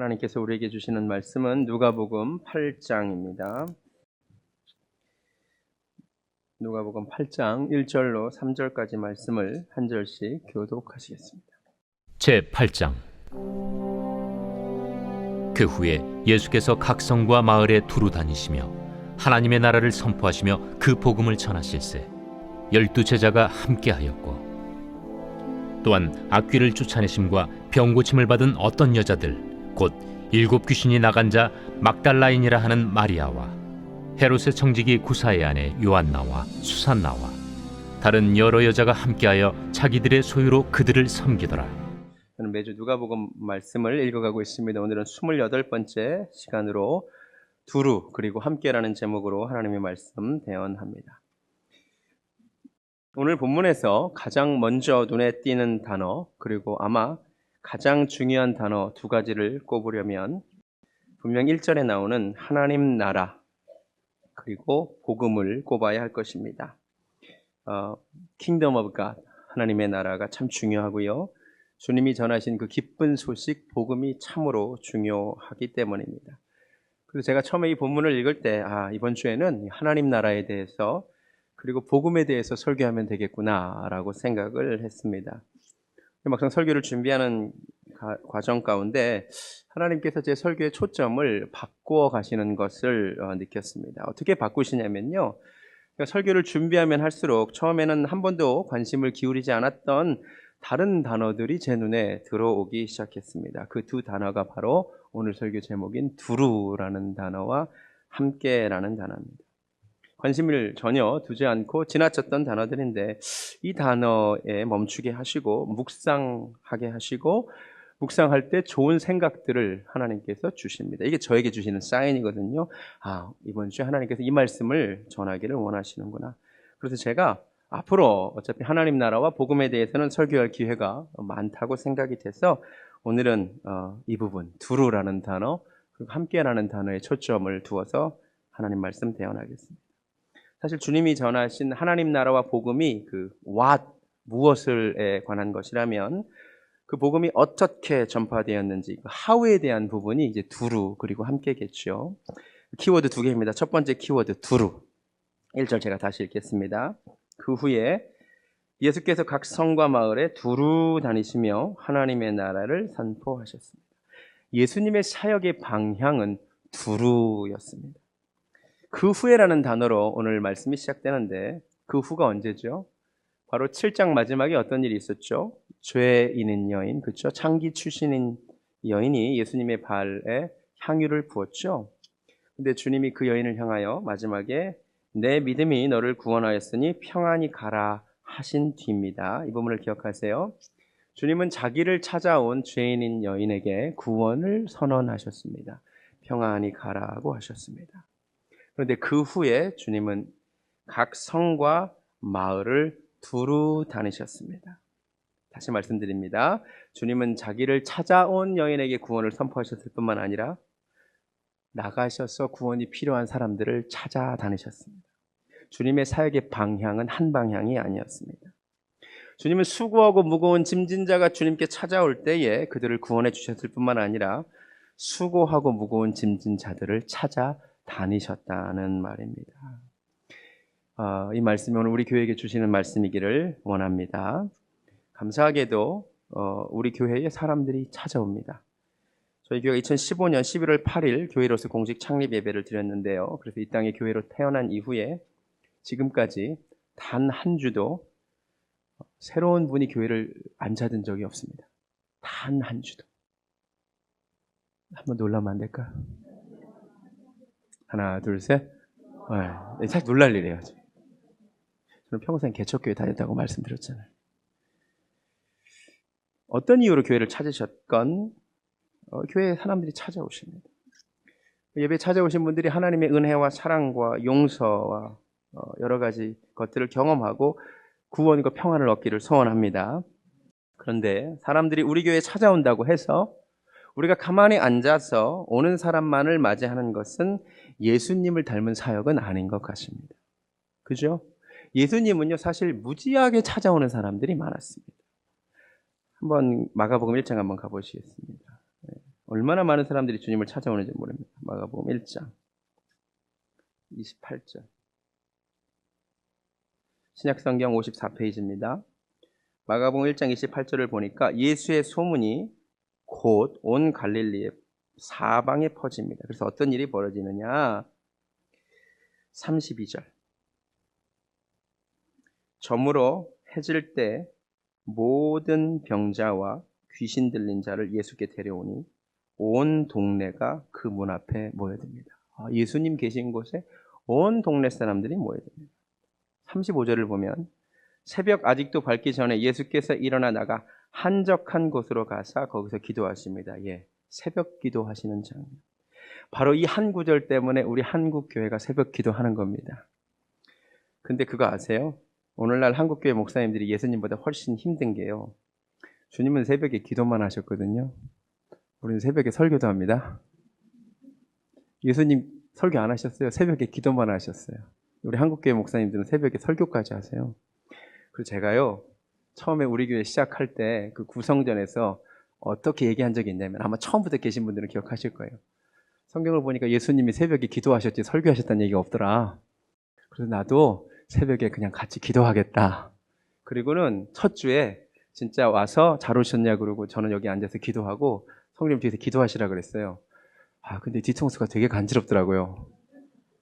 하나님께서 우리에게 주시는 말씀은 누가복음 8장입니다. 누가복음 8장 1절로 3절까지 말씀을 한 절씩 교독하시겠습니다. 제8장. 그 후에 예수께서 각 성과 마을에 두루 다니시며 하나님의 나라를 선포하시며 그 복음을 전하실세 12 제자가 함께하였고, 또한 악귀를 쫓아내심과 병 고침을 받은 어떤 여자들 곧 7 귀신이 나간 자 막달라인이라 하는 마리아와 헤롯의 청지기 구사의 아내 요한나와 수산나와 다른 여러 여자가 함께하여 자기들의 소유로 그들을 섬기더라. 저는 매주 누가복음 말씀을 읽어가고 있습니다. 오늘은 28번째 시간으로 두루 그리고 함께라는 제목으로 하나님의 말씀 대언합니다. 오늘 본문에서 가장 먼저 눈에 띄는 단어, 그리고 아마 가장 중요한 단어 두 가지를 꼽으려면 분명 1절에 나오는 하나님 나라 그리고 복음을 꼽아야 할 것입니다. Kingdom of God, 하나님의 나라가 참 중요하고요. 주님이 전하신 그 기쁜 소식, 복음이 참으로 중요하기 때문입니다. 그래서 제가 처음에 이 본문을 읽을 때 이번 주에는 하나님 나라에 대해서 그리고 복음에 대해서 설교하면 되겠구나라고 생각을 했습니다. 막상 설교를 준비하는 과정 가운데 하나님께서 제 설교의 초점을 바꾸어 가시는 것을 느꼈습니다. 어떻게 바꾸시냐면요, 설교를 준비하면 할수록 처음에는 한 번도 관심을 기울이지 않았던 다른 단어들이 제 눈에 들어오기 시작했습니다. 그 두 단어가 바로 오늘 설교 제목인 두루라는 단어와 함께라는 단어입니다. 관심을 전혀 두지 않고 지나쳤던 단어들인데 이 단어에 멈추게 하시고 묵상하게 하시고 묵상할 때 좋은 생각들을 하나님께서 주십니다. 이게 저에게 주시는 사인이거든요. 이번 주에 하나님께서 이 말씀을 전하기를 원하시는구나. 그래서 제가 앞으로 어차피 하나님 나라와 복음에 대해서는 설교할 기회가 많다고 생각이 돼서 오늘은 이 부분 두루라는 단어 그리고 함께라는 단어에 초점을 두어서 하나님 말씀 대언하겠습니다. 사실 주님이 전하신 하나님 나라와 복음이 그 what, 무엇을에 관한 것이라면 그 복음이 어떻게 전파되었는지 그 how에 대한 부분이 이제 두루 그리고 함께겠죠. 키워드 두 개입니다. 첫 번째 키워드 두루. 1절 제가 다시 읽겠습니다. 그 후에 예수께서 각 성과 마을에 두루 다니시며 하나님의 나라를 선포하셨습니다. 예수님의 사역의 방향은 두루였습니다. 그 후에라는 단어로 오늘 말씀이 시작되는데 그 후가 언제죠? 바로 7장 마지막에 어떤 일이 있었죠? 죄 있는 여인, 그렇죠? 창기 출신인 여인이 예수님의 발에 향유를 부었죠. 근데 주님이 그 여인을 향하여 마지막에 내 믿음이 너를 구원하였으니 평안히 가라 하신 뒤입니다. 이 부분을 기억하세요. 주님은 자기를 찾아온 죄인인 여인에게 구원을 선언하셨습니다. 평안히 가라고 하셨습니다. 그런데 그 후에 주님은 각 성과 마을을 두루 다니셨습니다. 다시 말씀드립니다. 주님은 자기를 찾아온 여인에게 구원을 선포하셨을 뿐만 아니라 나가셔서 구원이 필요한 사람들을 찾아다니셨습니다. 주님의 사역의 방향은 한 방향이 아니었습니다. 주님은 수고하고 무거운 짐진 자가 주님께 찾아올 때에 그들을 구원해 주셨을 뿐만 아니라 수고하고 무거운 짐진 자들을 찾아다니셨다는 말입니다. 이 말씀이 오늘 우리 교회에게 주시는 말씀이기를 원합니다. 감사하게도 우리 교회에 사람들이 찾아옵니다. 저희 교회가 2015년 11월 8일 교회로서 공식 창립 예배를 드렸는데요. 그래서 이 땅에 교회로 태어난 이후에 지금까지 단 한 주도 새로운 분이 교회를 안 찾은 적이 없습니다. 단 한 주도. 한번 놀라면 안 될까요? 하나, 둘, 셋. 사실 놀랄 일이에요. 저는 평생 개척교회 다녔다고 말씀드렸잖아요. 어떤 이유로 교회를 찾으셨건 교회에 사람들이 찾아오십니다. 예배에 찾아오신 분들이 하나님의 은혜와 사랑과 용서와 여러 가지 것들을 경험하고 구원과 평안을 얻기를 소원합니다. 그런데 사람들이 우리 교회에 찾아온다고 해서 우리가 가만히 앉아서 오는 사람만을 맞이하는 것은 예수님을 닮은 사역은 아닌 것 같습니다. 그죠? 예수님은요, 사실 무지하게 찾아오는 사람들이 많았습니다. 한번 마가복음 1장 한번 가보시겠습니다. 얼마나 많은 사람들이 주님을 찾아오는지 모릅니다. 마가복음 1장 28절. 신약성경 54페이지입니다. 마가복음 1장 28절을 보니까 예수의 소문이 곧 온 갈릴리의 사방에 퍼집니다. 그래서 어떤 일이 벌어지느냐? 32절. 저물어 해질 때 모든 병자와 귀신 들린 자를 예수께 데려오니 온 동네가 그 문 앞에 모여듭니다. 예수님 계신 곳에 온 동네 사람들이 모여듭니다. 35절을 보면 새벽 아직도 밝기 전에 예수께서 일어나 나가 한적한 곳으로 가사 거기서 기도하십니다. 새벽 기도하시는 장면. 바로 이 한 구절 때문에 우리 한국 교회가 새벽 기도하는 겁니다. 근데 그거 아세요? 오늘날 한국 교회 목사님들이 예수님보다 훨씬 힘든 게요. 주님은 새벽에 기도만 하셨거든요. 우리는 새벽에 설교도 합니다. 예수님 설교 안 하셨어요. 새벽에 기도만 하셨어요. 우리 한국교회 목사님들은 새벽에 설교까지 하세요. 그리고 제가요, 처음에 우리 교회 시작할 때 그 구성전에서 어떻게 얘기한 적이 있냐면 아마 처음부터 계신 분들은 기억하실 거예요. 성경을 보니까 예수님이 새벽에 기도하셨지 설교하셨다는 얘기가 없더라. 그래서 나도 새벽에 그냥 같이 기도하겠다. 그리고는 첫 주에 진짜 와서 잘 오셨냐 그러고 저는 여기 앉아서 기도하고 성님 뒤에서 기도하시라 그랬어요. 근데 뒤통수가 되게 간지럽더라고요.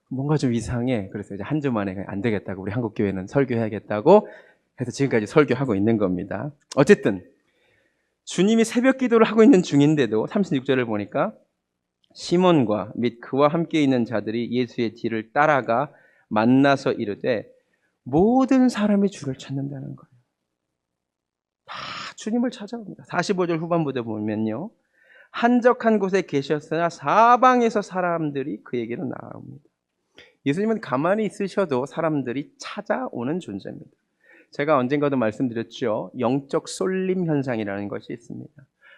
뭔가 좀 이상해. 그래서 이제 한 주 만에 안 되겠다고 우리 한국교회는 설교해야겠다고 해서 지금까지 설교하고 있는 겁니다. 어쨌든 주님이 새벽 기도를 하고 있는 중인데도 36절을 보니까 시몬과 및 그와 함께 있는 자들이 예수의 뒤를 따라가 만나서 이르되 모든 사람이 주를 찾는다는 거예요. 다 주님을 찾아옵니다. 45절 후반부에 보면요. 한적한 곳에 계셨으나 사방에서 사람들이 그에게로 나옵니다. 예수님은 가만히 있으셔도 사람들이 찾아오는 존재입니다. 제가 언젠가도 말씀드렸죠. 영적 쏠림 현상이라는 것이 있습니다.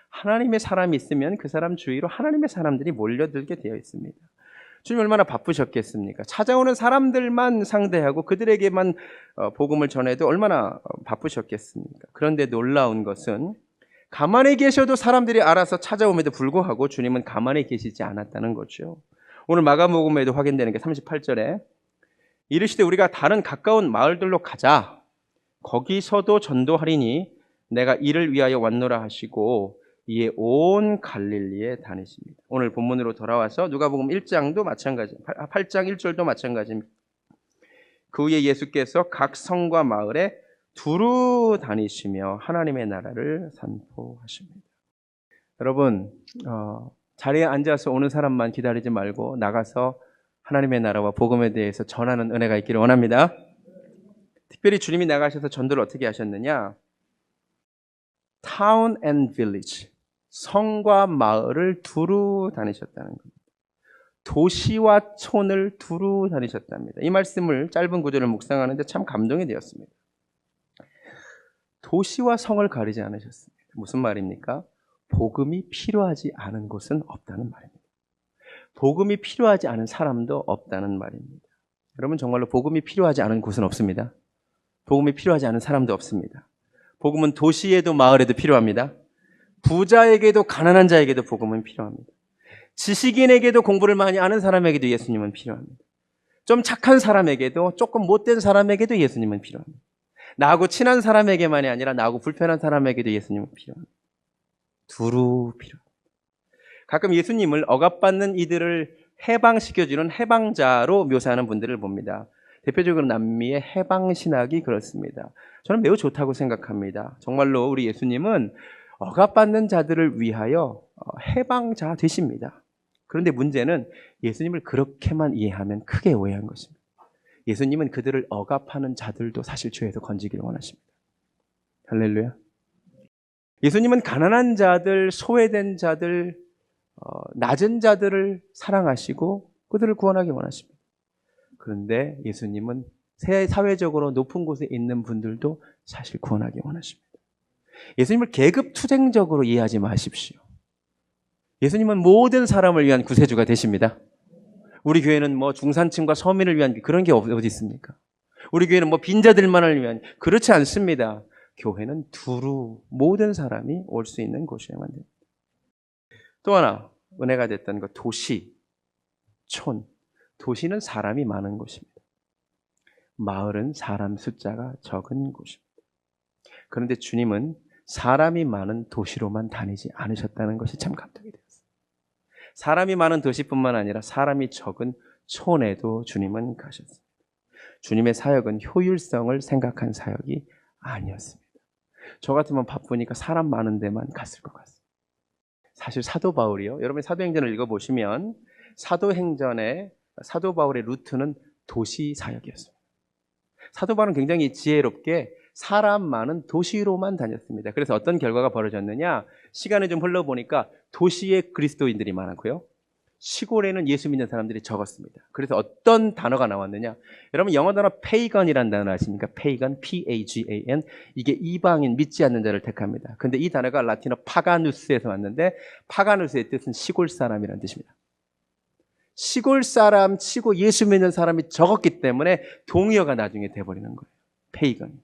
하나님의 사람이 있으면 그 사람 주위로 하나님의 사람들이 몰려들게 되어 있습니다. 주님 얼마나 바쁘셨겠습니까? 찾아오는 사람들만 상대하고 그들에게만 복음을 전해도 얼마나 바쁘셨겠습니까? 그런데 놀라운 것은 가만히 계셔도 사람들이 알아서 찾아옴에도 불구하고 주님은 가만히 계시지 않았다는 거죠. 오늘 마가복음에도 확인되는 게 38절에 이르시되 우리가 다른 가까운 마을들로 가자. 거기서도 전도하리니 내가 이를 위하여 왔노라 하시고 이에 온 갈릴리에 다니십니다. 오늘 본문으로 돌아와서 누가복음 1장도 마찬가지, 8장 1절도 마찬가지입니다. 그 후에 예수께서 각 성과 마을에 두루 다니시며 하나님의 나라를 선포하십니다. 여러분, 자리에 앉아서 오는 사람만 기다리지 말고 나가서 하나님의 나라와 복음에 대해서 전하는 은혜가 있기를 원합니다. 특별히 주님이 나가셔서 전도를 어떻게 하셨느냐? Town and village, 성과 마을을 두루 다니셨다는 겁니다. 도시와 촌을 두루 다니셨답니다. 이 말씀을 짧은 구절을 묵상하는데 참 감동이 되었습니다. 도시와 성을 가리지 않으셨습니다. 무슨 말입니까? 복음이 필요하지 않은 곳은 없다는 말입니다. 복음이 필요하지 않은 사람도 없다는 말입니다. 여러분 정말로 복음이 필요하지 않은 곳은 없습니다. 복음이 필요하지 않은 사람도 없습니다. 복음은 도시에도 마을에도 필요합니다. 부자에게도 가난한 자에게도 복음은 필요합니다. 지식인에게도 공부를 많이 아는 사람에게도 예수님은 필요합니다. 좀 착한 사람에게도 조금 못된 사람에게도 예수님은 필요합니다. 나하고 친한 사람에게만이 아니라 나하고 불편한 사람에게도 예수님은 필요합니다. 두루 필요합니다. 가끔 예수님을 억압받는 이들을 해방시켜주는 해방자로 묘사하는 분들을 봅니다. 대표적으로 남미의 해방신학이 그렇습니다. 저는 매우 좋다고 생각합니다. 정말로 우리 예수님은 억압받는 자들을 위하여 해방자 되십니다. 그런데 문제는 예수님을 그렇게만 이해하면 크게 오해한 것입니다. 예수님은 그들을 억압하는 자들도 사실 죄에서 건지기를 원하십니다. 할렐루야. 예수님은 가난한 자들, 소외된 자들, 낮은 자들을 사랑하시고 그들을 구원하기 원하십니다. 그런데 예수님은 사회적으로 높은 곳에 있는 분들도 사실 구원하기 원하십니다. 예수님을 계급투쟁적으로 이해하지 마십시오. 예수님은 모든 사람을 위한 구세주가 되십니다. 우리 교회는 중산층과 서민을 위한 그런 게 어디 있습니까? 우리 교회는 빈자들만을 위한, 그렇지 않습니다. 교회는 두루 모든 사람이 올 수 있는 곳이어야만 됩니다. 또 하나 은혜가 됐던 것, 도시, 촌. 도시는 사람이 많은 곳입니다. 마을은 사람 숫자가 적은 곳입니다. 그런데 주님은 사람이 많은 도시로만 다니지 않으셨다는 것이 참 감동이 되었어요. 사람이 많은 도시뿐만 아니라 사람이 적은 촌에도 주님은 가셨습니다. 주님의 사역은 효율성을 생각한 사역이 아니었습니다. 저 같으면 바쁘니까 사람 많은 데만 갔을 것 같습니다. 사실 사도 바울이요, 여러분이 사도행전을 읽어보시면 사도 바울의 루트는 도시 사역이었습니다. 사도 바울은 굉장히 지혜롭게 사람 많은 도시로만 다녔습니다. 그래서 어떤 결과가 벌어졌느냐, 시간이 좀 흘러보니까 도시에 그리스도인들이 많았고요, 시골에는 예수 믿는 사람들이 적었습니다. 그래서 어떤 단어가 나왔느냐, 여러분 영어 단어 pagan이라는 단어 아십니까? pagan, P-A-G-A-N. 이게 이방인, 믿지 않는 자를 택합니다. 근데 이 단어가 라틴어 파가누스에서 왔는데, 파가누스의 뜻은 시골 사람이라는 뜻입니다. 시골 사람 치고 예수 믿는 사람이 적었기 때문에 동의어가 나중에 돼버리는 거예요. pagan.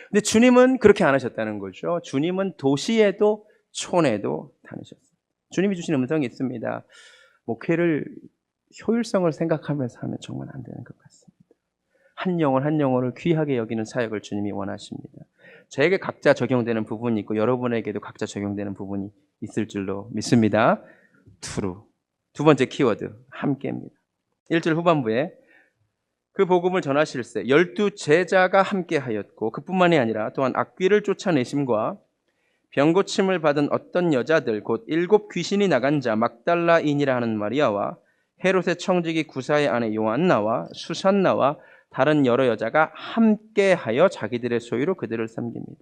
근데 주님은 그렇게 안 하셨다는 거죠. 주님은 도시에도 촌에도 다니셨어요. 주님이 주신 음성이 있습니다. 목회를 효율성을 생각하면서 하면 정말 안 되는 것 같습니다. 한 영혼 한 영혼을 귀하게 여기는 사역을 주님이 원하십니다. 저에게 각자 적용되는 부분이 있고 여러분에게도 각자 적용되는 부분이 있을 줄로 믿습니다. true. 두 번째 키워드, 함께입니다. 1절 후반부에 그 복음을 전하실세 12 제자가 함께하였고, 그뿐만이 아니라 또한 악귀를 쫓아내심과 병고침을 받은 어떤 여자들, 곧 7 귀신이 나간 자 막달라인이라 하는 마리아와 헤롯의 청지기 구사의 아내 요한나와 수산나와 다른 여러 여자가 함께하여 자기들의 소유로 그들을 섬깁니다.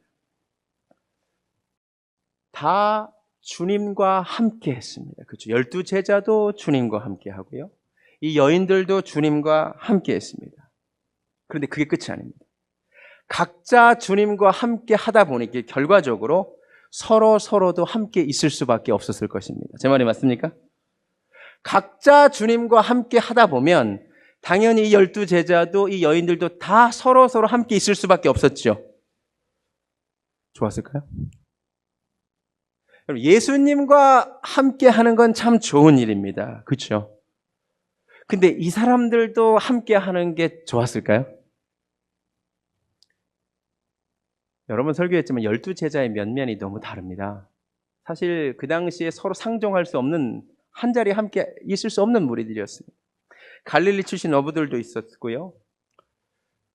다 주님과 함께 했습니다. 그렇죠. 12 제자도 주님과 함께 하고요, 이 여인들도 주님과 함께 했습니다. 그런데 그게 끝이 아닙니다. 각자 주님과 함께 하다 보니 결과적으로 서로도 함께 있을 수밖에 없었을 것입니다. 제 말이 맞습니까? 각자 주님과 함께 하다 보면 당연히 이 12 제자도 이 여인들도 다 서로 함께 있을 수밖에 없었죠. 좋았을까요? 예수님과 함께 하는 건 참 좋은 일입니다. 그렇죠? 근데 이 사람들도 함께 하는 게 좋았을까요? 여러분 설교했지만 12 제자의 면면이 너무 다릅니다. 사실 그 당시에 서로 상종할 수 없는, 한 자리에 함께 있을 수 없는 무리들이었습니다. 갈릴리 출신 어부들도 있었고요,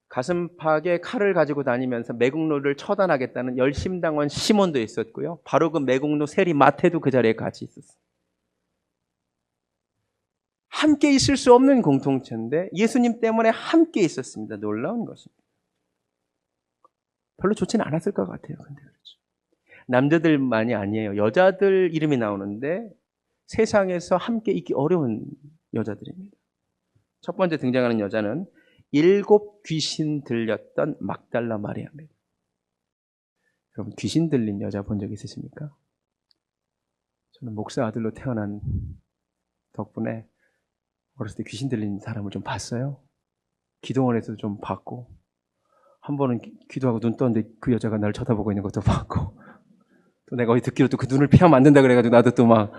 가슴팍에 칼을 가지고 다니면서 매국노를 처단하겠다는 열심당원 시몬도 있었고요, 바로 그 매국노 세리 마태도 그 자리에 같이 있었어요. 함께 있을 수 없는 공동체인데 예수님 때문에 함께 있었습니다. 놀라운 것입니다. 별로 좋지는 않았을 것 같아요. 근데 그렇죠. 남자들만이 아니에요. 여자들 이름이 나오는데 세상에서 함께 있기 어려운 여자들입니다. 첫 번째 등장하는 여자는 7 귀신 들렸던 막달라 마리아입니다. 여러분 귀신 들린 여자 본 적 있으십니까? 저는 목사 아들로 태어난 덕분에 어렸을 때 귀신 들린 사람을 좀 봤어요. 기도원에서도 좀 봤고, 한 번은 기도하고 눈 떴는데 그 여자가 나를 쳐다보고 있는 것도 봤고, 또 내가 어디 듣기로 또 그 눈을 피하면 안 된다 그래가지고 나도 또 막,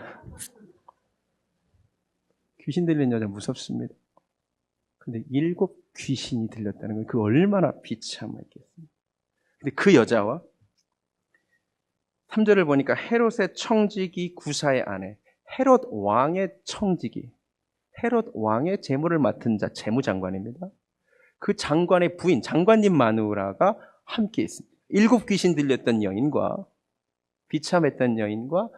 귀신 들린 여자 무섭습니다. 근데 7 귀신이 들렸다는 건 그 얼마나 비참했겠습니까? 근데 그 여자와 3절을 보니까 헤롯의 청지기 구사의 아내, 헤롯 왕의 청지기, 헤롯 왕의 재물을 맡은 자, 재무장관입니다. 그 장관의 부인, 장관님 마누라가 함께 있습니다. 7 귀신 들렸던 여인과, 비참했던 여인과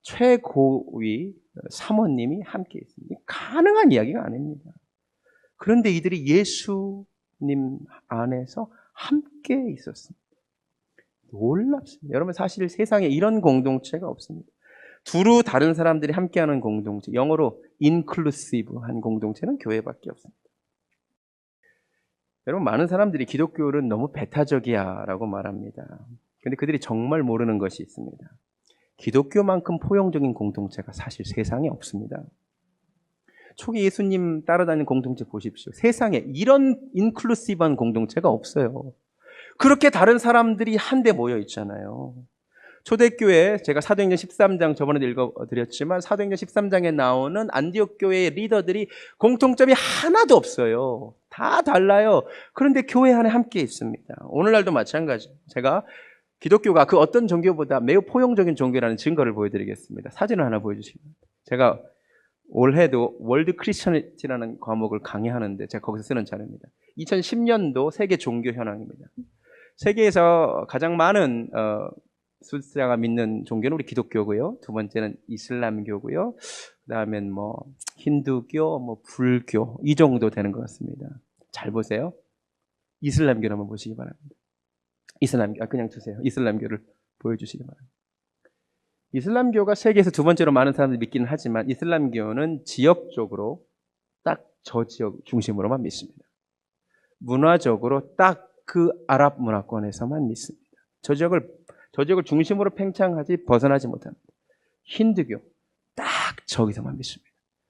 최고위 사모님이 함께 있습니다. 가능한 이야기가 아닙니다. 그런데 이들이 예수님 안에서 함께 있었습니다. 놀랍습니다. 여러분 사실 세상에 이런 공동체가 없습니다. 두루 다른 사람들이 함께하는 공동체, 영어로 inclusive한 공동체는 교회밖에 없습니다. 여러분 많은 사람들이 기독교는 너무 배타적이야 라고 말합니다. 그런데 그들이 정말 모르는 것이 있습니다. 기독교만큼 포용적인 공동체가 사실 세상에 없습니다. 초기 예수님 따라다니는 공동체 보십시오. 세상에 이런 인클루시브한 공동체가 없어요. 그렇게 다른 사람들이 한데 모여 있잖아요. 초대교회, 제가 사도행전 13장 저번에도 읽어드렸지만 사도행전 13장에 나오는 안디옥 교회의 리더들이 공통점이 하나도 없어요. 다 달라요. 그런데 교회 안에 함께 있습니다. 오늘날도 마찬가지. 제가 기독교가 그 어떤 종교보다 매우 포용적인 종교라는 증거를 보여드리겠습니다. 사진을 하나 보여주시면. 제가 올해도 월드 크리스천이라는 과목을 강의하는데 제가 거기서 쓰는 자료입니다. 2010년도 세계 종교 현황입니다. 세계에서 가장 많은 수자가 믿는 종교는 우리 기독교고요. 두 번째는 이슬람교고요. 그다음엔 뭐 힌두교, 뭐 불교 이 정도 되는 것 같습니다. 잘 보세요. 이슬람교를 한번 보시기 바랍니다. 이슬람교, 그냥 두세요. 이슬람교를 보여주시기 바랍니다. 이슬람교가 세계에서 두 번째로 많은 사람들이 믿기는 하지만 이슬람교는 지역적으로 딱 저 지역 중심으로만 믿습니다. 문화적으로 딱 그 아랍 문화권에서만 믿습니다. 저 지역을 중심으로 팽창하지 벗어나지 못합니다. 힌두교 딱 저기서만 믿습니다.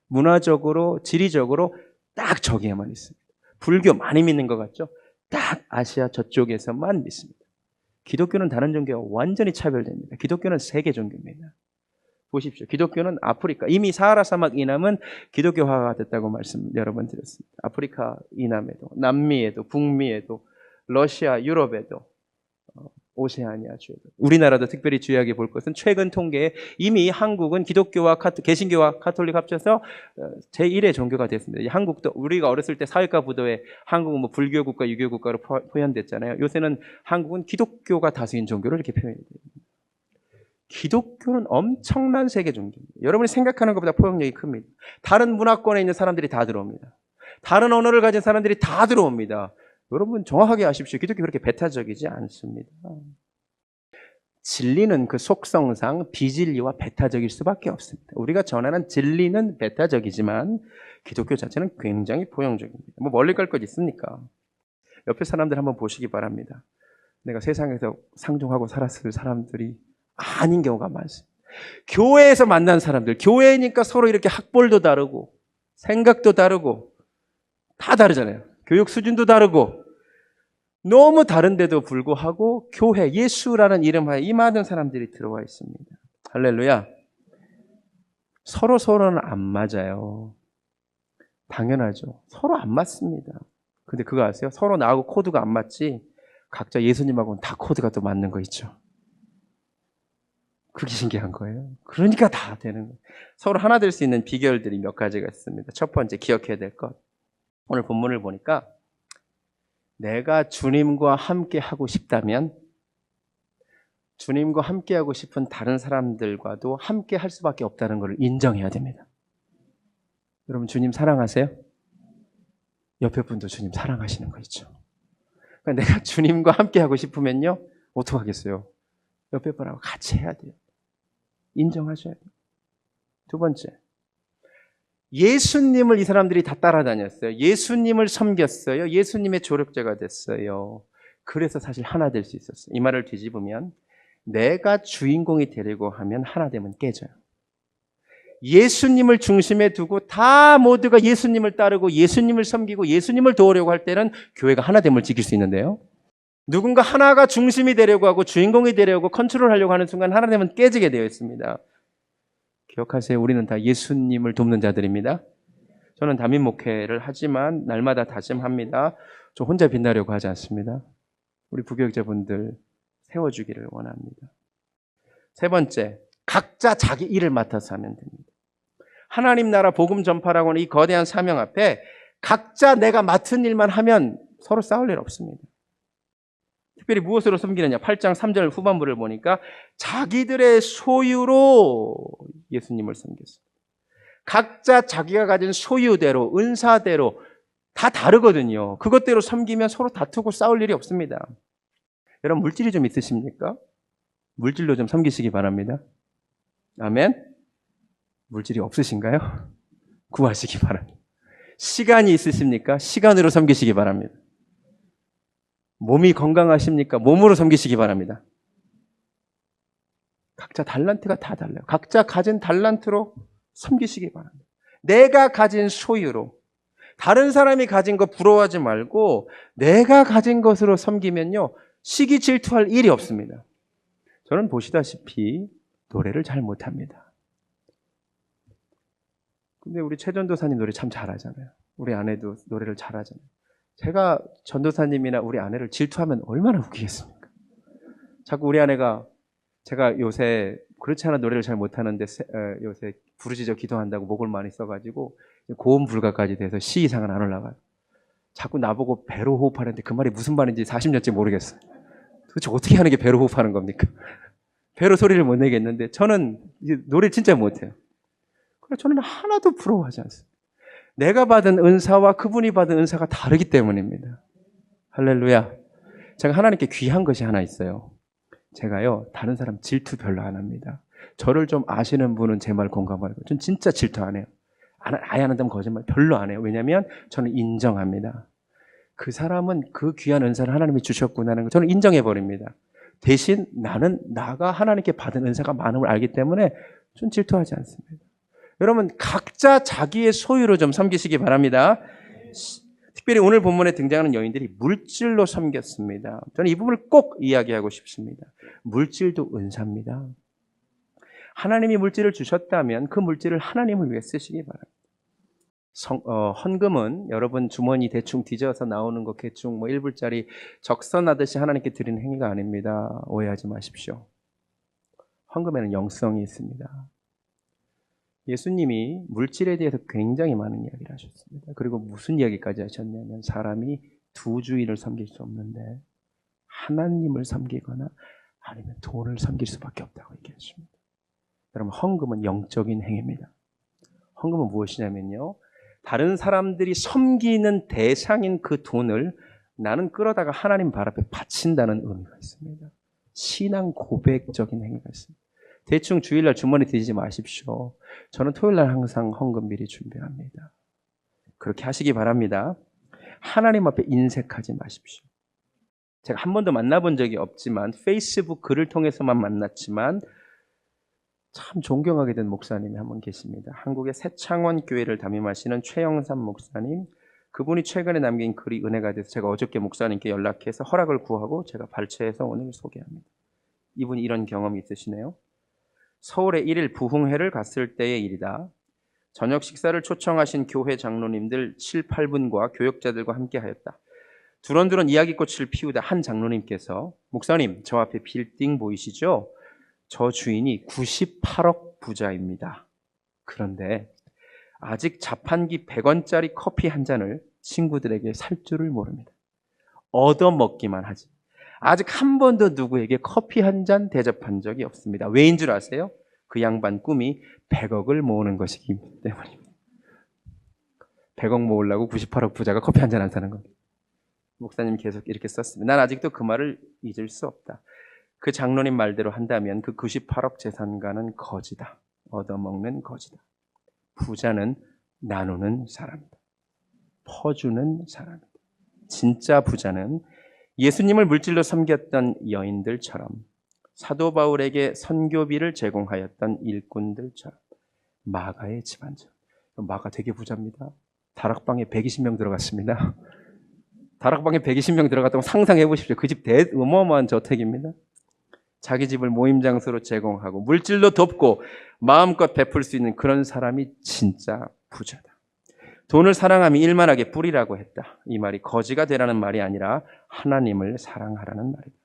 문화적으로 지리적으로 딱 저기에만 있습니다. 불교 많이 믿는 것 같죠? 딱 아시아 저쪽에서만 믿습니다. 기독교는 다른 종교와 완전히 차별됩니다. 기독교는 세계 종교입니다. 보십시오. 기독교는 아프리카, 이미 사하라 사막 이남은 기독교화가 됐다고 말씀 여러 번 드렸습니다. 아프리카 이남에도, 남미에도, 북미에도, 러시아, 유럽에도, 오세아니아 주에도. 우리나라도 특별히 주의하게 볼 것은 최근 통계에 이미 한국은 기독교와 개신교와 가톨릭 합쳐서 제1의 종교가 됐습니다. 한국도 우리가 어렸을 때 사회과 부도에 한국은 뭐 불교 국가, 유교 국가로 표현됐잖아요. 요새는 한국은 기독교가 다수인 종교로 이렇게 표현이 됩니다. 기독교는 엄청난 세계 종교입니다. 여러분이 생각하는 것보다 포용력이 큽니다. 다른 문화권에 있는 사람들이 다 들어옵니다. 다른 언어를 가진 사람들이 다 들어옵니다. 여러분 정확하게 아십시오. 기독교 그렇게 배타적이지 않습니다. 진리는 그 속성상 비진리와 배타적일 수밖에 없습니다. 우리가 전하는 진리는 배타적이지만 기독교 자체는 굉장히 포용적입니다. 뭐 멀리 갈 것 있습니까? 옆에 사람들 한번 보시기 바랍니다. 내가 세상에서 상종하고 살았을 사람들이 아닌 경우가 많습니다. 교회에서 만난 사람들, 교회니까 서로 이렇게 학벌도 다르고 생각도 다르고 다 다르잖아요. 교육 수준도 다르고 너무 다른데도 불구하고 교회, 예수라는 이름하에 이 많은 사람들이 들어와 있습니다. 할렐루야. 서로는 안 맞아요. 당연하죠. 서로 안 맞습니다. 근데 그거 아세요? 서로 나하고 코드가 안 맞지 각자 예수님하고는 다 코드가 또 맞는 거 있죠. 그게 신기한 거예요. 그러니까 다 되는 거예요. 서로 하나 될 수 있는 비결들이 몇 가지가 있습니다. 첫 번째 기억해야 될 것. 오늘 본문을 보니까 내가 주님과 함께 하고 싶다면 주님과 함께 하고 싶은 다른 사람들과도 함께 할 수밖에 없다는 것을 인정해야 됩니다. 여러분 주님 사랑하세요? 옆에 분도 주님 사랑하시는 거 있죠. 그러니까 내가 주님과 함께 하고 싶으면요 어떡하겠어요? 옆에 분하고 같이 해야 돼요. 인정하셔야 돼요. 두 번째, 예수님을 이 사람들이 다 따라다녔어요. 예수님을 섬겼어요. 예수님의 조력자가 됐어요. 그래서 사실 하나 될 수 있었어요. 이 말을 뒤집으면 내가 주인공이 되려고 하면 하나됨은 깨져요. 예수님을 중심에 두고 다 모두가 예수님을 따르고 예수님을 섬기고 예수님을 도우려고 할 때는 교회가 하나됨을 지킬 수 있는데요. 누군가 하나가 중심이 되려고 하고 주인공이 되려고 컨트롤하려고 하는 순간 하나됨은 깨지게 되어 있습니다. 기억하세요. 우리는 다 예수님을 돕는 자들입니다. 저는 담임 목회를 하지만 날마다 다짐합니다. 저 혼자 빛나려고 하지 않습니다. 우리 부교육자분들 세워주기를 원합니다. 세 번째, 각자 자기 일을 맡아서 하면 됩니다. 하나님 나라 복음 전파라고 하는 이 거대한 사명 앞에 각자 내가 맡은 일만 하면 서로 싸울 일 없습니다. 특별히 무엇으로 섬기느냐? 8장 3절 후반부를 보니까 자기들의 소유로 예수님을 섬겼습니다. 각자 자기가 가진 소유대로, 은사대로 다 다르거든요. 그것대로 섬기면 서로 다투고 싸울 일이 없습니다. 여러분 물질이 좀 있으십니까? 물질로 좀 섬기시기 바랍니다. 아멘? 물질이 없으신가요? 구하시기 바랍니다. 시간이 있으십니까? 시간으로 섬기시기 바랍니다. 몸이 건강하십니까? 몸으로 섬기시기 바랍니다. 각자 달란트가 다 달라요. 각자 가진 달란트로 섬기시기 바랍니다. 내가 가진 소유로, 다른 사람이 가진 거 부러워하지 말고 내가 가진 것으로 섬기면요 시기 질투할 일이 없습니다. 저는 보시다시피 노래를 잘 못합니다. 근데 우리 최 전도사님 노래 참 잘하잖아요. 우리 아내도 노래를 잘하잖아요. 제가 전도사님이나 우리 아내를 질투하면 얼마나 웃기겠습니까? 자꾸 우리 아내가 제가 요새 그렇지 않아 노래를 잘 못하는데 요새 부르짖어 기도한다고 목을 많이 써가지고 고음 불가까지 돼서 시 이상은 안 올라가요. 자꾸 나보고 배로 호흡하는데 그 말이 무슨 말인지 40년째 모르겠어요. 도대체 어떻게 하는 게 배로 호흡하는 겁니까? 배로 소리를 못 내겠는데 저는 노래 진짜 못해요. 그래서 저는 하나도 부러워하지 않습니다. 내가 받은 은사와 그분이 받은 은사가 다르기 때문입니다. 할렐루야. 제가 하나님께 귀한 것이 하나 있어요. 제가요, 다른 사람 질투 별로 안 합니다. 저를 좀 아시는 분은 제 말 공감할 거예요. 전 진짜 질투 안 해요. 아예 안 한다면 거짓말 별로 안 해요. 왜냐하면 저는 인정합니다. 그 사람은 그 귀한 은사를 하나님이 주셨구나는 걸 저는 인정해버립니다. 대신 나는 나가 하나님께 받은 은사가 많음을 알기 때문에 전 질투하지 않습니다. 여러분 각자 자기의 소유로 좀 섬기시기 바랍니다. 특별히 오늘 본문에 등장하는 여인들이 물질로 섬겼습니다. 저는 이 부분을 꼭 이야기하고 싶습니다. 물질도 은사입니다. 하나님이 물질을 주셨다면 그 물질을 하나님을 위해 쓰시기 바랍니다. 헌금은 여러분 주머니 대충 뒤져서 나오는 거 대충 1불짜리 적선하듯이 하나님께 드리는 행위가 아닙니다. 오해하지 마십시오. 헌금에는 영성이 있습니다. 예수님이 물질에 대해서 굉장히 많은 이야기를 하셨습니다. 그리고 무슨 이야기까지 하셨냐면 사람이 두 주인을 섬길 수 없는데 하나님을 섬기거나 아니면 돈을 섬길 수밖에 없다고 얘기하십니다. 여러분 헌금은 영적인 행위입니다. 헌금은 무엇이냐면요, 다른 사람들이 섬기는 대상인 그 돈을 나는 끌어다가 하나님 발 앞에 바친다는 의미가 있습니다. 신앙 고백적인 행위가 있습니다. 대충 주일날 주머니 뒤지지 마십시오. 저는 토요일날 항상 헌금 미리 준비합니다. 그렇게 하시기 바랍니다. 하나님 앞에 인색하지 마십시오. 제가 한 번도 만나본 적이 없지만 페이스북 글을 통해서만 만났지만 참 존경하게 된 목사님이 한 분 계십니다. 한국의 새창원 교회를 담임하시는 최영삼 목사님. 그분이 최근에 남긴 글이 은혜가 돼서 제가 어저께 목사님께 연락해서 허락을 구하고 제가 발췌해서 오늘 소개합니다. 이분이 이런 경험이 있으시네요. 서울에 1일 부흥회를 갔을 때의 일이다. 저녁 식사를 초청하신 교회 장로님들 7, 8분과 교역자들과 함께 하였다. 두런두런 이야기꽃을 피우다 한 장로님께서 목사님, 저 앞에 빌딩 보이시죠? 저 주인이 98억 부자입니다. 그런데 아직 자판기 100원짜리 커피 한 잔을 친구들에게 살 줄을 모릅니다. 얻어먹기만 하지. 아직 한 번도 누구에게 커피 한 잔 대접한 적이 없습니다. 왜인 줄 아세요? 그 양반 꿈이 100억을 모으는 것이기 때문입니다. 100억 모으려고 98억 부자가 커피 한 잔 안 사는 겁니다. 목사님 계속 이렇게 썼습니다. 난 아직도 그 말을 잊을 수 없다. 그 장로님 말대로 한다면 그 98억 재산가는 거지다. 얻어먹는 거지다. 부자는 나누는 사람이다. 퍼주는 사람이다. 진짜 부자는 예수님을 물질로 섬겼던 여인들처럼 사도 바울에게 선교비를 제공하였던 일꾼들처럼 마가의 집안처럼. 마가 되게 부자입니다. 다락방에 120명 들어갔습니다. 다락방에 120명 들어갔다고 상상해 보십시오. 그 집 어마어마한 저택입니다. 자기 집을 모임 장소로 제공하고 물질로 돕고 마음껏 베풀 수 있는 그런 사람이 진짜 부자다. 돈을 사랑함이 일만하게 뿌리라고 했다. 이 말이 거지가 되라는 말이 아니라 하나님을 사랑하라는 말이다.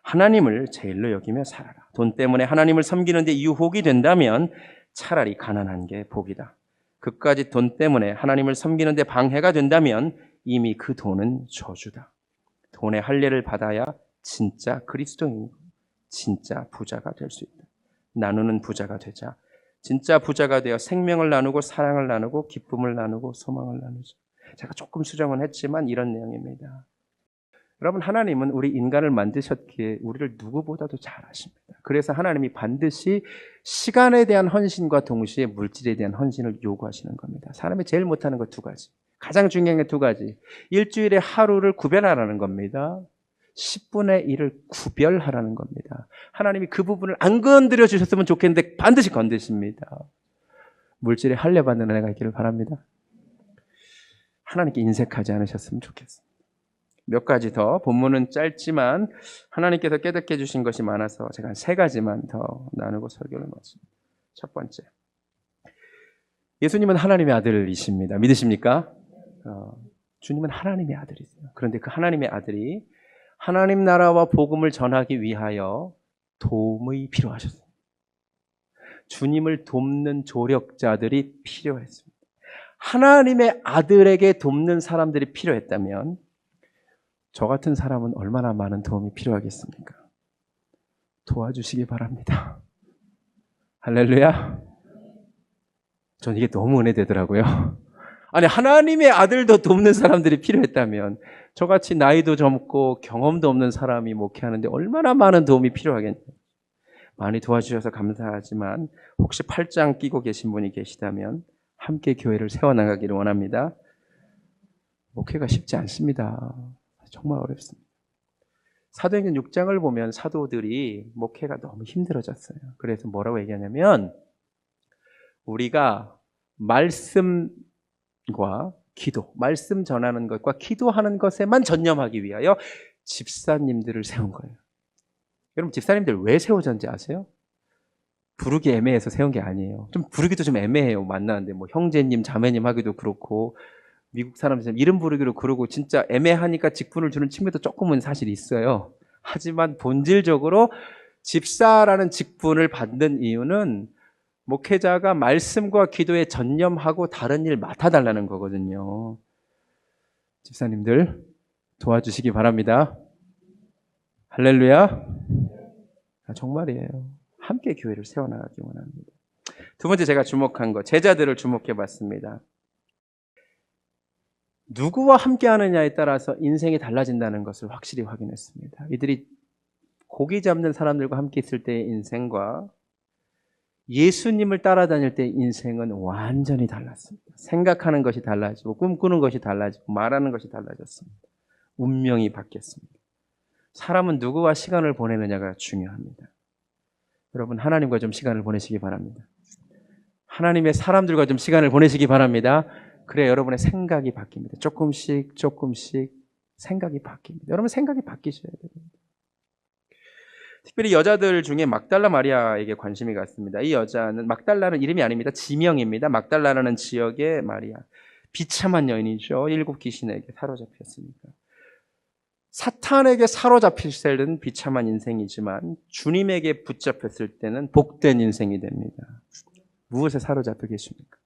하나님을 제일로 여기며 살아라. 돈 때문에 하나님을 섬기는 데 유혹이 된다면 차라리 가난한 게 복이다. 그까지 돈 때문에 하나님을 섬기는 데 방해가 된다면 이미 그 돈은 저주다. 돈의 할례를 받아야 진짜 그리스도인이고 진짜 부자가 될 수 있다. 나누는 부자가 되자. 진짜 부자가 되어 생명을 나누고 사랑을 나누고 기쁨을 나누고 소망을 나누자. 제가 조금 수정은 했지만 이런 내용입니다. 여러분, 하나님은 우리 인간을 만드셨기에 우리를 누구보다도 잘 아십니다. 그래서 하나님이 반드시 시간에 대한 헌신과 동시에 물질에 대한 헌신을 요구하시는 겁니다. 사람이 제일 못하는 거 두 가지. 가장 중요한 게 두 가지. 일주일에 하루를 구별하라는 겁니다. 10분의 1을 구별하라는 겁니다. 하나님이 그 부분을 안 건드려 주셨으면 좋겠는데 반드시 건드십니다. 물질에 할례 받는 은혜가 있기를 바랍니다. 하나님께 인색하지 않으셨으면 좋겠습니다. 몇 가지 더, 본문은 짧지만 하나님께서 깨닫게 해주신 것이 많아서 제가 한 3가지만 더 나누고 설교를 마칩니다. 첫 번째, 예수님은 하나님의 아들이십니다. 믿으십니까? 주님은 하나님의 아들이세요. 그런데 그 하나님의 아들이 하나님 나라와 복음을 전하기 위하여 도움이 필요하셨어요. 주님을 돕는 조력자들이 필요했습니다. 하나님의 아들에게 돕는 사람들이 필요했다면 저 같은 사람은 얼마나 많은 도움이 필요하겠습니까? 도와주시기 바랍니다. 할렐루야. 전 이게 너무 은혜되더라고요. 아니, 하나님의 아들도 돕는 사람들이 필요했다면 저같이 나이도 젊고 경험도 없는 사람이 목회하는데 얼마나 많은 도움이 필요하겠냐요. 많이 도와주셔서 감사하지만 혹시 팔짱 끼고 계신 분이 계시다면 함께 교회를 세워나가기를 원합니다. 목회가 쉽지 않습니다. 정말 어렵습니다. 사도행전 6장을 보면 사도들이 목회가 너무 힘들어졌어요. 그래서 뭐라고 얘기하냐면 우리가 말씀과 기도, 말씀 전하는 것과 기도하는 것에만 전념하기 위하여 집사님들을 세운 거예요. 여러분, 집사님들 왜 세워졌는지 아세요? 부르기 애매해서 세운 게 아니에요. 좀 부르기도 좀 애매해요. 만나는데 뭐 형제님, 자매님 하기도 그렇고 미국 사람들 이름 부르기로 그러고 진짜 애매하니까 직분을 주는 친구도 조금은 사실 있어요. 하지만 본질적으로 집사라는 직분을 받는 이유는 목회자가 말씀과 기도에 전념하고 다른 일 맡아달라는 거거든요. 집사님들 도와주시기 바랍니다. 할렐루야. 정말이에요. 함께 교회를 세워나가기 원합니다. 두 번째, 제가 주목한 것, 제자들을 주목해 봤습니다. 누구와 함께 하느냐에 따라서 인생이 달라진다는 것을 확실히 확인했습니다. 이들이 고기 잡는 사람들과 함께 있을 때의 인생과 예수님을 따라다닐 때의 인생은 완전히 달랐습니다. 생각하는 것이 달라지고 꿈꾸는 것이 달라지고 말하는 것이 달라졌습니다. 운명이 바뀌었습니다. 사람은 누구와 시간을 보내느냐가 중요합니다. 여러분, 하나님과 좀 시간을 보내시기 바랍니다. 하나님의 사람들과 좀 시간을 보내시기 바랍니다. 그래야 여러분의 생각이 바뀝니다. 조금씩 생각이 바뀝니다. 여러분, 생각이 바뀌셔야 됩니다. 특별히 여자들 중에 막달라 마리아에게 관심이 갔습니다. 이 여자는, 막달라는 이름이 아닙니다. 지명입니다. 막달라라는 지역의 마리아. 비참한 여인이죠. 7 귀신에게 사로잡혔으니까. 사탄에게 사로잡힐 때는 비참한 인생이지만 주님에게 붙잡혔을 때는 복된 인생이 됩니다. 무엇에 사로잡혀 계십니까?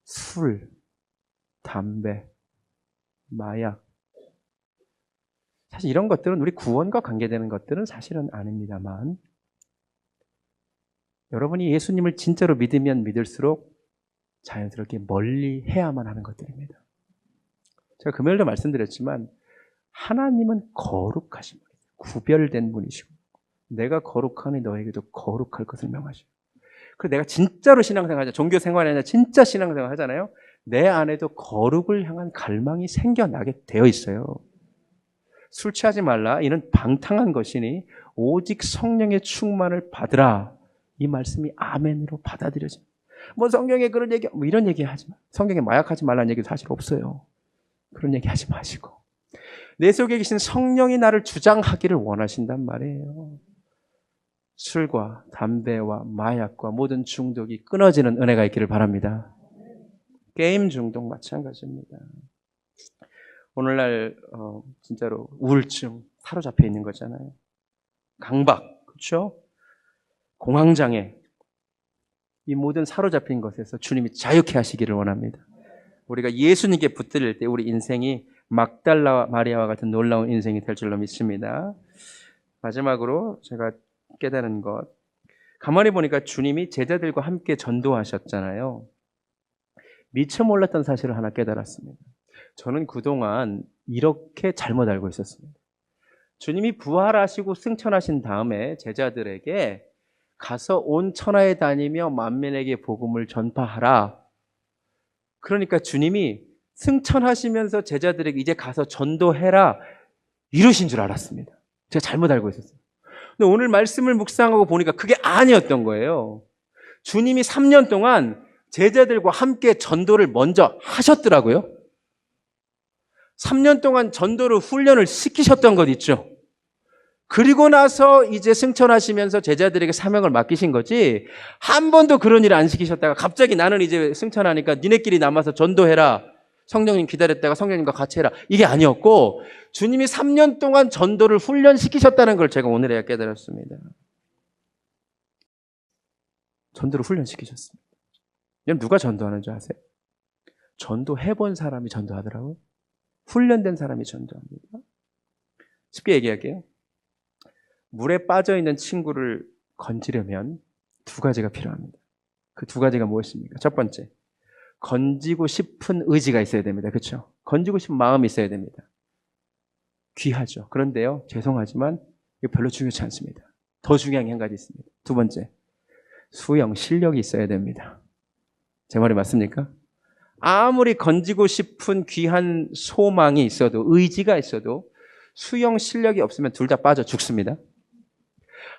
술, 담배, 마약. 사실 이런 것들은 우리 구원과 관계되는 것들은 사실은 아닙니다만 여러분이 예수님을 진짜로 믿으면 믿을수록 자연스럽게 멀리 해야만 하는 것들입니다. 제가 금요일도 말씀드렸지만 하나님은 거룩하신 분이에요. 구별된 분이시고 내가 거룩하니 너에게도 거룩할 것을 명하시고 그리고 내가 진짜로 신앙생활하자, 종교 생활이 아니라 진짜 신앙생활 하잖아요. 내 안에도 거룩을 향한 갈망이 생겨나게 되어 있어요. 술 취하지 말라. 이는 방탕한 것이니 오직 성령의 충만을 받으라. 이 말씀이 아멘으로 받아들여집니다. 뭐 성경에 그런 얘기, 뭐 이런 얘기 하지 마. 성경에 마약하지 말라는 얘기도 사실 없어요. 그런 얘기 하지 마시고 내 속에 계신 성령이 나를 주장하기를 원하신단 말이에요. 술과 담배와 마약과 모든 중독이 끊어지는 은혜가 있기를 바랍니다. 게임 중독 마찬가지입니다. 오늘날 진짜로 우울증 사로잡혀 있는 거잖아요. 강박, 그렇죠? 공황장애, 이 모든 사로잡힌 것에서 주님이 자유케 하시기를 원합니다. 우리가 예수님께 붙들릴 때 우리 인생이 막달라 마리아와 같은 놀라운 인생이 될 줄로 믿습니다. 마지막으로 제가 깨달은 것, 가만히 보니까 주님이 제자들과 함께 전도하셨잖아요. 미처 몰랐던 사실을 하나 깨달았습니다. 저는 그동안 이렇게 잘못 알고 있었습니다. 주님이 부활하시고 승천하신 다음에 제자들에게 가서 온 천하에 다니며 만민에게 복음을 전파하라. 그러니까 주님이 승천하시면서 제자들에게 이제 가서 전도해라 이러신 줄 알았습니다. 제가 잘못 알고 있었어요. 근데 오늘 말씀을 묵상하고 보니까 그게 아니었던 거예요. 주님이 3년 동안 제자들과 함께 전도를 먼저 하셨더라고요. 3년 동안 전도를 훈련을 시키셨던 것 있죠. 그리고 나서 이제 승천하시면서 제자들에게 사명을 맡기신 거지, 한 번도 그런 일을 안 시키셨다가 갑자기 나는 이제 승천하니까 니네끼리 남아서 전도해라, 성령님 기다렸다가 성령님과 같이 해라, 이게 아니었고, 주님이 3년 동안 전도를 훈련시키셨다는 걸 제가 오늘에야 깨달았습니다. 전도를 훈련시키셨습니다. 여러분, 누가 전도하는 줄 아세요? 전도해본 사람이 전도하더라고요. 훈련된 사람이 전도합니다. 쉽게 얘기할게요. 물에 빠져있는 친구를 건지려면 두 가지가 필요합니다. 그 두 가지가 무엇입니까? 첫 번째, 건지고 싶은 의지가 있어야 됩니다. 그렇죠? 건지고 싶은 마음이 있어야 됩니다. 귀하죠. 그런데요, 죄송하지만 이거 별로 중요치 않습니다. 더 중요한 게 한 가지 있습니다. 두 번째, 수영 실력이 있어야 됩니다. 제 말이 맞습니까? 아무리 건지고 싶은 귀한 소망이 있어도, 의지가 있어도 수영 실력이 없으면 둘 다 빠져 죽습니다.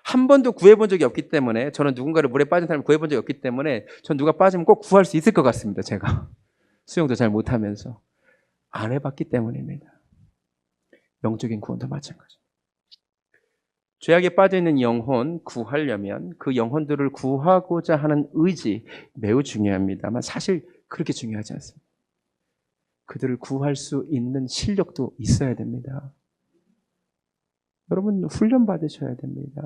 한 번도 구해본 적이 없기 때문에, 저는 누군가를 물에 빠진 사람을 구해본 적이 없기 때문에 전 누가 빠지면 꼭 구할 수 있을 것 같습니다. 제가 수영도 잘 못하면서 안 해봤기 때문입니다. 영적인 구원도 마찬가지. 죄악에 빠져있는 영혼 구하려면 그 영혼들을 구하고자 하는 의지 매우 중요합니다만 사실 그렇게 중요하지 않습니다. 그들을 구할 수 있는 실력도 있어야 됩니다. 여러분, 훈련 받으셔야 됩니다.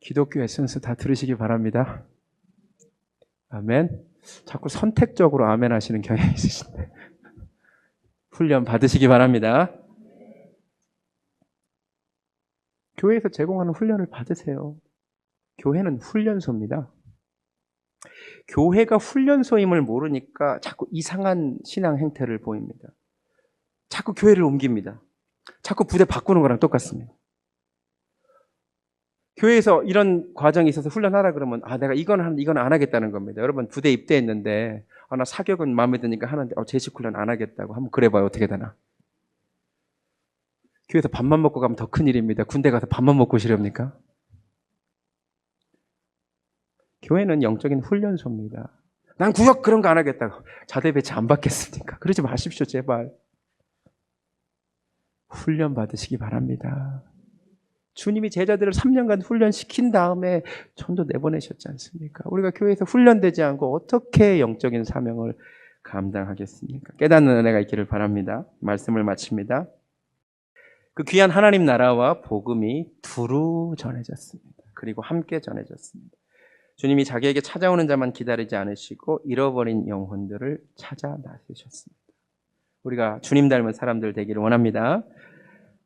기독교 에센스 다 들으시기 바랍니다. 아멘. 자꾸 선택적으로 아멘 하시는 경향이 있으신데 훈련 받으시기 바랍니다. 교회에서 제공하는 훈련을 받으세요. 교회는 훈련소입니다. 교회가 훈련소임을 모르니까 자꾸 이상한 신앙 행태를 보입니다. 자꾸 교회를 옮깁니다. 자꾸 부대 바꾸는 거랑 똑같습니다. 교회에서 이런 과정이 있어서 훈련하라 그러면 내가 이건 안 하겠다는 겁니다. 여러분, 부대 입대했는데 나 사격은 마음에 드니까 하는데 제식 훈련 안 하겠다고 한번 그래봐요. 어떻게 되나. 교회에서 밥만 먹고 가면 더 큰일입니다. 군대 가서 밥만 먹고 오시렵니까? 교회는 영적인 훈련소입니다. 난 구역 그런 거 안 하겠다고. 자대 배치 안 받겠습니까? 그러지 마십시오, 제발. 훈련 받으시기 바랍니다. 주님이 제자들을 3년간 훈련시킨 다음에 전도 내보내셨지 않습니까? 우리가 교회에서 훈련되지 않고 어떻게 영적인 사명을 감당하겠습니까? 깨닫는 은혜가 있기를 바랍니다. 말씀을 마칩니다. 그 귀한 하나님 나라와 복음이 두루 전해졌습니다. 그리고 함께 전해졌습니다. 주님이 자기에게 찾아오는 자만 기다리지 않으시고 잃어버린 영혼들을 찾아 나서셨습니다. 우리가 주님 닮은 사람들 되기를 원합니다.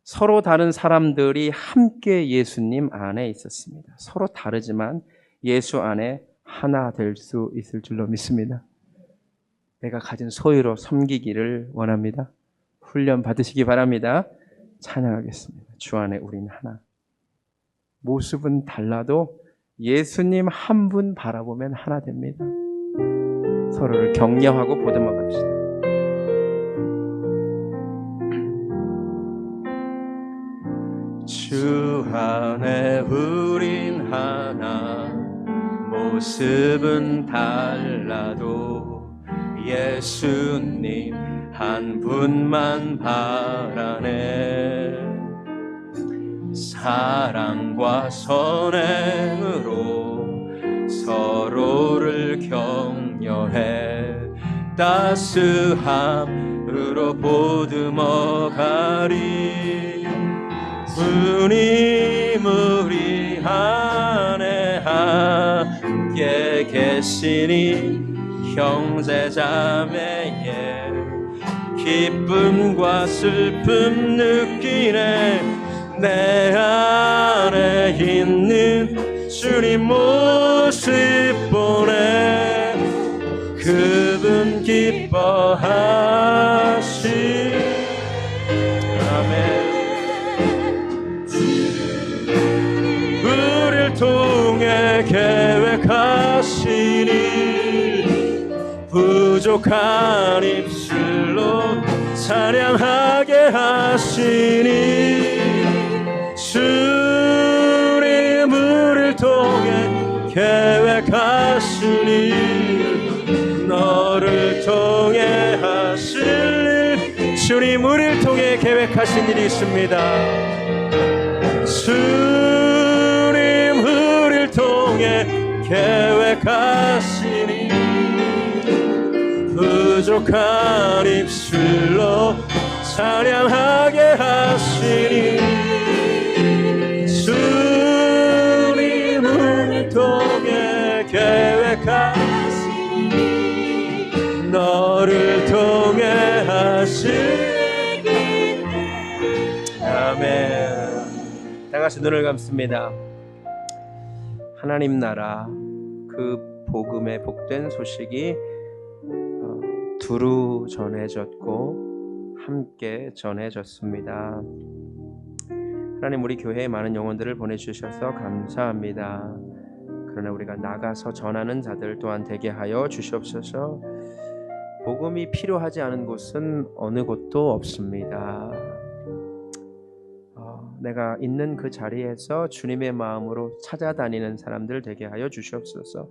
서로 다른 사람들이 함께 예수님 안에 있었습니다. 서로 다르지만 예수 안에 하나 될 수 있을 줄로 믿습니다. 내가 가진 소유로 섬기기를 원합니다. 훈련 받으시기 바랍니다. 찬양하겠습니다. 주 안에 우린 하나. 모습은 달라도 예수님 한 분 바라보면 하나 됩니다. 서로를 격려하고 보듬어 갑시다. 주 안에 우린 하나. 모습은 달라도 예수님 한 분만 바라네. 사랑과 선행으로 서로를 격려해 따스함으로 보듬어 가리. 주님 우리 안에 함께 계시니 형제자매의 기쁨과 슬픔 느끼네. 내 안에 있는 주님 모습 보네. 그분 기뻐하시. 아멘. 우리를 통해 계획하시니 부족한 입술로 찬양하게 하시니. 주님 우리를 통해 계획하시니 너를 통해 주님 우리를 통해 계획하신 일이 있습니다. 주님 우리를 통해 계획하시니 부족한 입술로 찬양하게 하시니 주님 우리를 통해 계획하시니 너를 통해 하시니 아멘. 다 같이 눈을 감습니다. 하나님 나라 그 복음의 복된 소식이 두루 전해졌고 함께 전해졌습니다. 하나님 우리 교회에 많은 영혼들을 보내주셔서 감사합니다. 그러나 우리가 나가서 전하는 자들 또한 되게 하여 주시옵소서. 복음이 필요하지 않은 곳은 어느 곳도 없습니다. 내가 있는 그 자리에서 주님의 마음으로 찾아다니는 사람들 되게 하여 주시옵소서.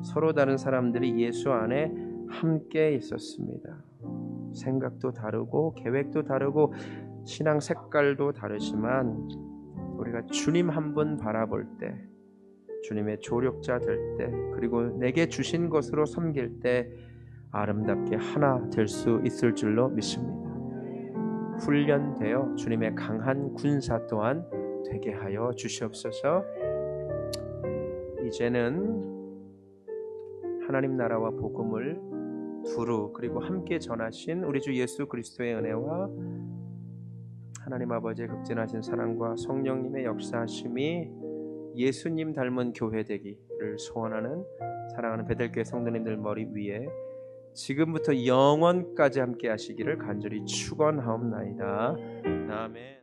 서로 다른 사람들이 예수 안에 함께 있었습니다. 생각도 다르고 계획도 다르고 신앙 색깔도 다르지만 우리가 주님 한 분 바라볼 때, 주님의 조력자 될 때, 그리고 내게 주신 것으로 섬길 때 아름답게 하나 될 수 있을 줄로 믿습니다. 훈련되어 주님의 강한 군사 또한 되게 하여 주시옵소서. 이제는 하나님 나라와 복음을 두루 그리고 함께 전하신 우리 주 예수 그리스도의 은혜와 하나님 아버지의 극진하신 사랑과 성령님의 역사하심이 예수님 닮은 교회 되기를 소원하는 사랑하는 베델교회 성도님들 머리 위에 지금부터 영원까지 함께 하시기를 간절히 축원하옵나이다. 아멘.